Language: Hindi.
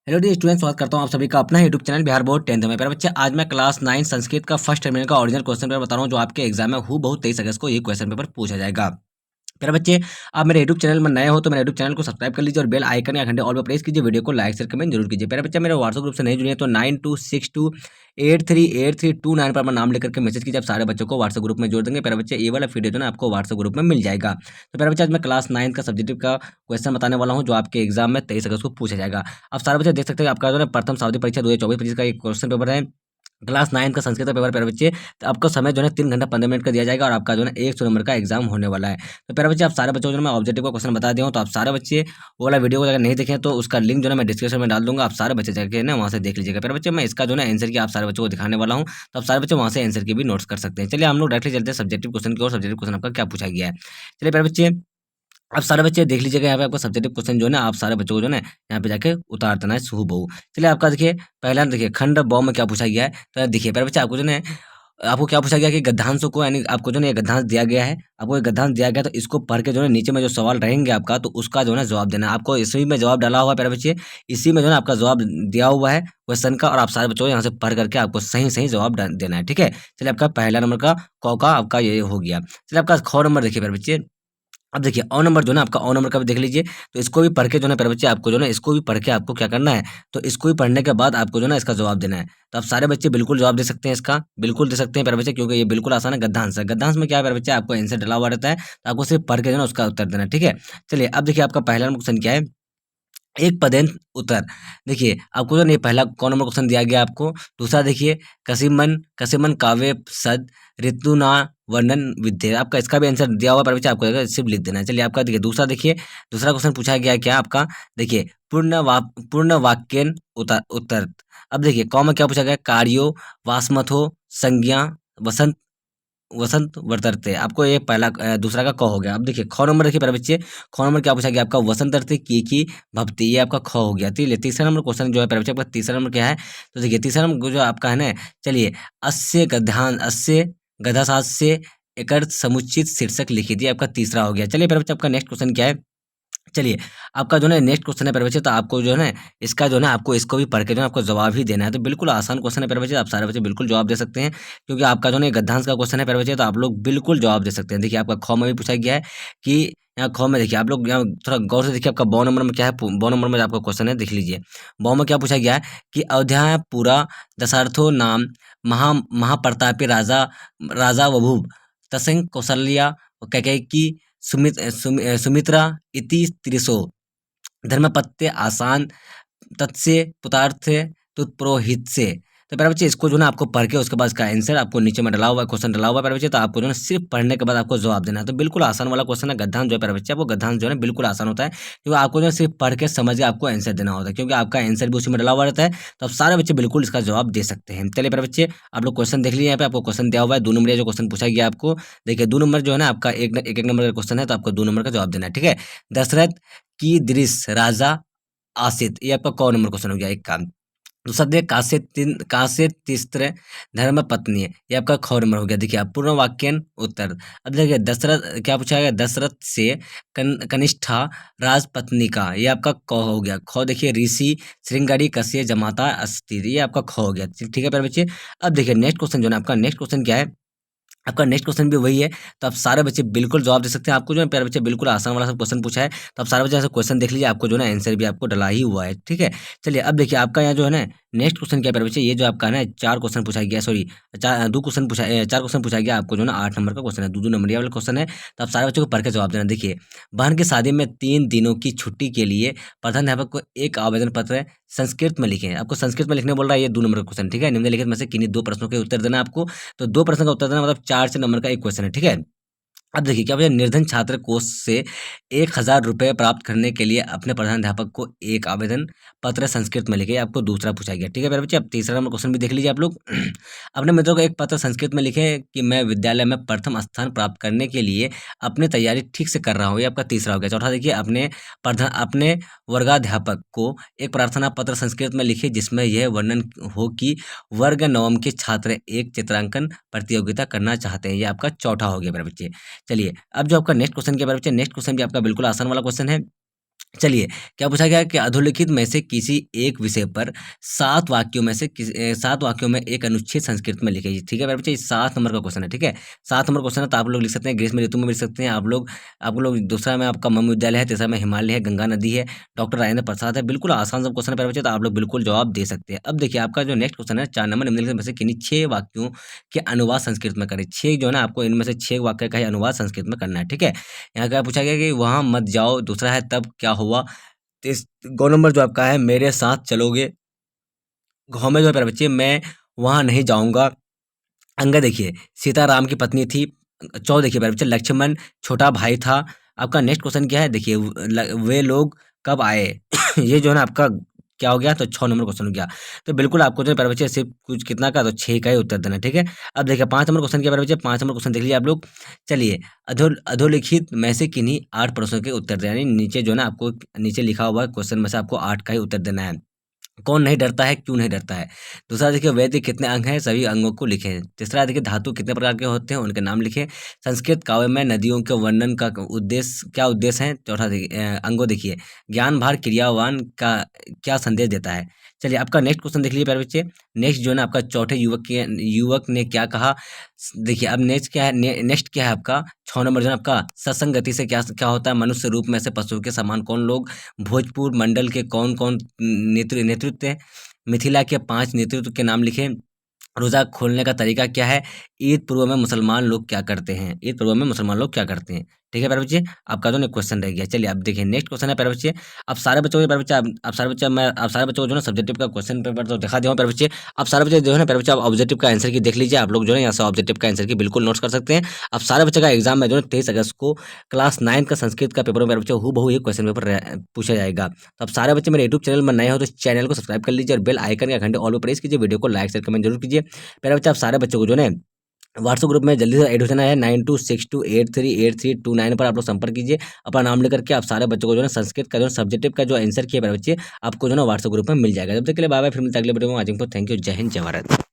हेलो डी स्टूडेंट, स्वागत करता हूँ आप सभी का अपना YouTube channel Bihar board 10th में। प्यारे बच्चे, आज मैं क्लास 9 संस्कृत का फर्स्ट टर्मिनल का ओरिजिनल क्वेश्चन पेपर बता रहा हूँ, जो आपके एग्जाम में हूबहू 23 अगस्त को ये क्वेश्चन पेपर पूछा जाएगा। प्यारे बच्चे, आप मेरे यूट्यूब चैनल में नए हो तो मेरे यूट्यूब चैनल को सब्सक्राइब कर लीजिए और बेल आइकन या घंटे ऑल पर प्रेस कीजिए। वीडियो को लाइक शेयर कमेंट जरूर कीजिए। प्यारे बच्चे, मेरे व्हाट्सएप ग्रुप से नहीं जुड़े हैं तो 9262838329 पर अपना नाम लेकर के मैसेज कीजिए। आप सारे बच्चों को व्हाट्सएप ग्रुप में जोड़ देंगे। प्यारे बच्चे, ये वाला वीडियो जो ना आपको व्हाट्सएप ग्रुप में मिल जाएगा। तो प्यारे बच्चे, आज मैं क्लास 9 का सब्जेक्टिव का क्वेश्चन बताने वाला हूँ, जो आपके एग्जाम में 23 अगस्त को पूछा जाएगा। आप सारे बच्चे देख सकते हैं, आपका जो है प्रथम सावधि परीक्षा 2024-25 का एक क्वेश्चन पेपर है। क्लास 9 का संस्कृत का पेपर प्यारे बच्चे, तो आपका समय जो है 3 घंटा 15 मिनट का दिया जाएगा और आपका जो है 100 नंबर का एग्जाम होने वाला है। तो प्यारे बच्चे, आप सारे बच्चों को जो मैं ऑब्जेक्टिव का क्वेश्चन बता दिया हूँ, तो आप सारे बच्चे वो वाला वीडियो को अगर नहीं देखें तो उसका लिंक जो है मैं डिस्क्रिप्शन में डाल दूंगा। आप सारे बच्चे जाके ना वहाँ से देख लीजिएगा। प्यारे बच्चे, मैं इसका जो है आंसर की आप सारे बच्चों को दिखाने वाला हूँ, तो आप सारे बच्चे वहाँ से आंसर की भी नोट्स कर सकते हैं। चलिए हम लोग डायरेक्टली चलते हैं सब्जेक्टिव क्वेश्चन की ओर। सब्जेक्टिव क्वेश्चन आपका क्या पूछा गया है, चलिए प्यारे बच्चे आप सारे बच्चे देख लीजिएगा। यहाँ पे आपका सब्जेक्टिव क्वेश्चन जो है ना, आप सारे बच्चों को जो है ना यहाँ पे जाके उतार देना है हूबहू। चलिए आपका देखिए, पहला देखिए खंड ब में क्या पूछा गया है। तो देखिए प्यारे बच्चे, आपको जो है आपको क्या पूछा गया कि गद्यांशों को, यानी आपको जो है ये गद्यांश दिया गया है, आपको ये गद्यांश दिया गया, तो इसको पढ़ के जो है नीचे में जो सवाल रहेंगे आपका, तो उसका जो है ना जवाब देना है। आपको इसी में जवाब डाला हुआ है प्यारे बच्चे, इसी में जो है आपका जवाब दिया हुआ है क्वेश्चन का, और आप सारे बच्चों को यहाँ से पढ़ करके आपको सही सही जवाब देना है। ठीक है, चलिए आपका पहला नंबर का क का आपका ये हो गया। चलिए आपका ख नंबर देखिए प्यारे बच्चे। अब देखिए अ नंबर जो है ना आपका, अ नंबर का भी देख लीजिए। तो इसको भी पढ़ के जो है ना प्यारे बच्चे, आपको जो है ना इसको भी पढ़ के आपको क्या करना है, तो इसको भी पढ़ने के बाद आपको जो है ना इसका जवाब देना है। तो आप सारे बच्चे बिल्कुल जवाब दे सकते हैं, इसका बिल्कुल दे सकते हैं प्यारे बच्चे, क्योंकि ये बिल्कुल आसान है। गद्यांश है, गद्यांश में क्या है प्यारे बच्चे, आपको आंसर डला हुआ रहता है, तो आपको सिर्फ पढ़ के जो है ना उसका उत्तर देना है। ठीक है, चलिए अब देखिए आपका पहला क्वेश्चन क्या है, एक पदेन उत्तर। देखिए आपको जो नहीं, पहला कौन नंबर क्वेश्चन दिया गया आपको। दूसरा देखिए, कसिमन कसिमन काव्य सद ऋतुना वर्णन विद्य, आपका इसका भी आंसर दिया हुआ पर बच्चा, आपको सिर्फ लिख देना है। चलिए आपका देखिए दूसरा देखिए, दूसरा क्वेश्चन पूछा गया क्या आपका, देखिए पूर्ण वाक्यन उत्तर। अब देखिए कौ में क्या पूछा गया, कार्यो वास्मथो संज्ञा वसंत वसंत वर्तते। आपको ये पहला दूसरा का क हो गया। अब देखिए ख नंबर देखिए प्यारे बच्चे, ख नंबर क्या पूछा गया आपका, वसंत अर्थे की भक्ति, ये आपका ख हो गया। तीसरा नंबर क्वेश्चन जो है प्यारे बच्चे, आपका तीसरा नंबर क्या है, तो देखिए तीसरा नंबर जो आपका है ना, चलिए अस्य गद्यान अस्य गधासास्य एकर समुचित शीर्षक लिखी थी, आपका तीसरा हो गया। चलिए प्यारे बच्चे, आपका नेक्स्ट क्वेश्चन क्या है, चलिए आपका जो है नेक्स्ट क्वेश्चन है प्यारे बच्चे, तो आपको जो है ना इसका जो है ना आपको इसको भी पढ़ के जो है आपको जवाब ही देना है। तो बिल्कुल आसान क्वेश्चन है प्यारे बच्चे, आप सारे बच्चे बिल्कुल जवाब दे सकते हैं, क्योंकि आपका जो है गद्यांश का क्वेश्चन है प्यारे बच्चे, तो आप लोग बिल्कुल जवाब दे सकते हैं। देखिए आपका ख में भी पूछा गया है कि यहाँ ख में देखिए, आप लोग यहाँ थोड़ा गौर से देखिए, आपका ब नंबर में क्या है, ब नंबर में आपका क्वेश्चन है, देख लीजिए। ब में क्या पूछा गया है कि अयोध्यापुरा दशरथो नाम महाप्रतापी राजा राजा बभूव तस्य कौसल्या कैकेयी सुमित्रा इति त्रिशो धर्मपत्य आसान तत्से पुतार्थ तुत्पुरोहित से। तो प्यारे बच्चे, इसको जो ना आपको पढ़ के उसके बाद इसका आंसर आपको नीचे में डला हुआ है, क्वेश्चन डला हुआ है प्यारे बच्चे, तो आपको जो है सिर्फ पढ़ने के बाद आपको जवाब देना है। तो बिल्कुल आसान वाला क्वेश्चन है। गद्यांश जो है प्यारे बच्चे, आपको गद्यांश जो है बिल्कुल आसान होता है, क्योंकि आपको जो है सिर्फ पढ़ के समझ के आपको आंसर देना होता है, क्योंकि आपका आंसर भी उसी में डला हुआ रहता है। तो आप सारे बच्चे बिल्कुल इसका जवाब दे सकते हैं। चलिए प्यारे बच्चे, आप लोग क्वेश्चन देख लीजिए, यहाँ पे आपको क्वेश्चन दिया हुआ है 2 नंबर जो क्वेश्चन पूछा गया आपको। देखिए 2 नंबर जो है ना आपका एक नंबर का क्वेश्चन है, तो आपको 2 नंबर का जवाब देना है। ठीक है, दशरथ की दृश्य राजा आसित, ये आपका क नंबर क्वेश्चन हो गया एक काम। दूसरा देखिए कासे तिस्त्र धर्म पत्नी है, ये आपका ख नंबर हो गया। देखिए आप पूर्ण वाक्यन उत्तर। अब देखिए दशरथ क्या पूछा गया, दशरथ से कनिष्ठा राजपत्नी का, ये आपका क हो गया। ख देखिए ऋषि श्रृंगारी कस्य जमाता अस्थिर, ये आपका ख हो गया। ठीक है प्यारे बच्चे, अब देखिए नेक्स्ट क्वेश्चन जो है ना आपका, नेक्स्ट क्वेश्चन क्या है, आपका नेक्स्ट क्वेश्चन भी वही है, तो आप सारे बच्चे बिल्कुल जवाब दे सकते हैं। आपको जो है प्यारे बच्चे बिल्कुल आसान वाला सब क्वेश्चन पूछा है, तो आप सारे बच्चे ऐसे क्वेश्चन देख लीजिए, आपको जो है आंसर भी आपको डला ही हुआ है। ठीक है, चलिए अब देखिए आपका यहाँ जो है ना नेक्स्ट क्वेश्चन क्या है प्यारे बच्चे, ये जो आपका है ना 4 क्वेश्चन पूछा गया, सॉरी 4 क्वेश्चन पूछा गया आपको, जो है ना 8 नंबर का क्वेश्चन है, 2 नंबर वाला क्वेश्चन है, तो आप सारे बच्चों को पढ़ के जवाब देना। देखिए, बहन की शादी में 3 दिनों की छुट्टी के लिए प्रधानाध्यापक को एक आवेदन पत्र संस्कृत में लिखे, आपको संस्कृत में लिखने बोल रहा है, ये 2 नंबर का क्वेश्चन। ठीक है, निम्नलिखित में से किन्हीं 2 प्रश्नों के उत्तर देना आपको, तो 2 प्रश्न का उत्तर देना मतलब 4 नंबर का एक क्वेश्चन है। ठीक है, अब देखिए क्या बोला, निर्धन छात्र कोष से 1000 रुपये प्राप्त करने के लिए अपने प्रधानाध्यापक को एक आवेदन पत्र संस्कृत में लिखे, आपको दूसरा पूछा गया। ठीक है मेरे बच्चे, अब तीसरा नंबर क्वेश्चन भी देख लीजिए आप लोग। अपने मित्रों को एक पत्र संस्कृत में लिखे कि मैं विद्यालय में प्रथम स्थान प्राप्त करने के लिए अपनी तैयारी ठीक से कर रहा हूँ, ये आपका तीसरा हो गया। चौथा देखिए, अपने वर्गाध्यापक को एक प्रार्थना पत्र संस्कृत में लिखे जिसमें यह वर्णन हो कि वर्ग नवम के छात्र एक चित्रांकन प्रतियोगिता करना चाहते हैं, ये आपका चौथा हो गया मेरे बच्चे। चलिए अब जो आपका नेक्स्ट क्वेश्चन क्या है बच्चे, नेक्स्ट क्वेश्चन भी आपका बिल्कुल आसान वाला क्वेश्चन है। चलिए, क्या पूछा गया कि अधोलिखित में से किसी एक विषय पर 7 वाक्यों में से 7 वाक्यों में एक अनुच्छेद संस्कृत में लिखिए। ठीक है मेरे बच्चे, 7 नंबर का क्वेश्चन है, ठीक है? 7 नंबर क्वेश्चन है, तो आप लोग लिख सकते हैं ग्रीष्म ऋतु में लिख सकते हैं आप लोग दूसरा में आपका मम विद्यालय है, तीसरा में हिमालय है, गंगा नदी है, डॉक्टर राजेंद्र प्रसाद है। बिल्कुल आसान सा क्वेश्चन है मेरे बच्चे, तो आप लोग बिल्कुल जवाब दे सकते हैं। अब देखिए आपका जो नेक्स्ट क्वेश्चन है 4 नंबर, निम्नलिखित में से किन्हीं 6 वाक्यों के अनुवाद संस्कृत में करें। 6 जो है ना आपको इनमें से 6 वाक्य का ही अनुवाद संस्कृत में करना है, ठीक है? यहाँ क्या पूछा गया कि वहाँ मत जाओ, दूसरा है तब क्या हुआ, इस गौ नंबर जो आपका है मेरे साथ चलोगे, घ में जो है प्यारे बच्चे मैं वहाँ नहीं जाऊँगा। अंग देखिए सीता राम की पत्नी थी। चौ देखिए प्यारे बच्चे लक्ष्मण छोटा भाई था। आपका नेक्स्ट क्वेश्चन क्या है देखिए वे लोग कब आए ये जो है ना आपका क्या हो गया, तो 6 नंबर क्वेश्चन हो गया। तो बिल्कुल आपको जो है प्यारे बच्चे सिर्फ कुछ कितना का, तो 6 का ही उत्तर देना है, ठीक है? अब देखिए 5 नंबर क्वेश्चन क्या है प्यारे बच्चे, 5 नंबर क्वेश्चन देख लीजिए आप लोग। चलिए अधोलिखित में से किन्हीं 8 प्रश्नों के उत्तर दें, यानी नीचे जो है ना आपको नीचे लिखा हुआ क्वेश्चन में से आपको 8 का ही उत्तर देना है। कौन नहीं डरता है, क्यों नहीं डरता है? दूसरा देखिए वैद्य कितने अंग हैं, सभी अंगों को लिखें। तीसरा देखिए धातु कितने प्रकार के होते हैं, उनके नाम लिखें। संस्कृत काव्य में नदियों के वर्णन का उद्देश्य क्या उद्देश्य है? चौथा देखिए अंगों देखिए ज्ञान भार क्रियावान का क्या संदेश देता है? चलिए आपका नेक्स्ट क्वेश्चन देख लीजिए प्यारे बच्चे। नेक्स्ट जो है ना आपका चौथे युवक ने क्या कहा? देखिए अब नेक्स्ट क्या है, नेक्स्ट क्या है आपका 6 नंबर जो है आपका सत्संगति से क्या क्या होता है? मनुष्य रूप में से पशु के समान कौन लोग? भोजपुर मंडल के कौन-कौन नेतृत्व हैं? मिथिला के 5 नेतृत्व के नाम लिखें। रोज़ा खोलने का तरीका क्या है? ईद पूर्व में मुसलमान लोग क्या करते हैं? ईद पूर्व में मुसलमान लोग क्या करते हैं? ठीक है प्यारे बच्चे, आपका जो ना क्वेश्चन रह गया। चलिए अब देखिए नेक्स्ट क्वेश्चन है प्यारे बच्चे। अब सारे बच्चों को प्यारे बच्चे आप सारे बच्चों को जो है ना सब्जेक्टिव का क्वेश्चन पेपर तो दिखा दिया हूँ प्यारे बच्चे। अब सारे बच्चे जो है ना प्यारे बच्चे आप ऑब्जेक्टिव का आंसर की देख लीजिए। आप लोग जो है यहाँ से ऑब्जेक्टिव का आंसर की बिल्कुल नोट्स कर सकते हैं। अब सारे बच्चे का एग्जाम में जो है 23 अगस्त को क्लास 9 का संस्कृत का पेपर में प्यारे बच्चे हूबहू ये क्वेश्चन पेपर पूछा जाएगा। तो अब सारे बच्चे मेरे यूट्यूब चैनल में नए हो तो चैनल को सब्सक्राइब कर लीजिए और बेल आइकन का घंटे ऑल पर प्रेस कीजिए। वीडियो को लाइक शेयर कमेंट जरूर कीजिए। प्यारे बच्चे आप सारे बच्चों को जो है व्हाट्सएप ग्रुप में जल्दी से ऐड हो जाना है। 9262838329 पर आप लोग संपर्क कीजिए। अपना नाम लेकर के आप सारे बच्चों को जो है संस्कृत का जो सब्जेक्टिव का जो आंसर किया मेरे बच्चे आपको जो है व्हाट्सएप ग्रुप में मिल जाएगा। जब तक के लिए बाय बाय, फिर मिलते हैं अगले वीडियो में। आज थैंक यू, जय हिंद, जय भारत।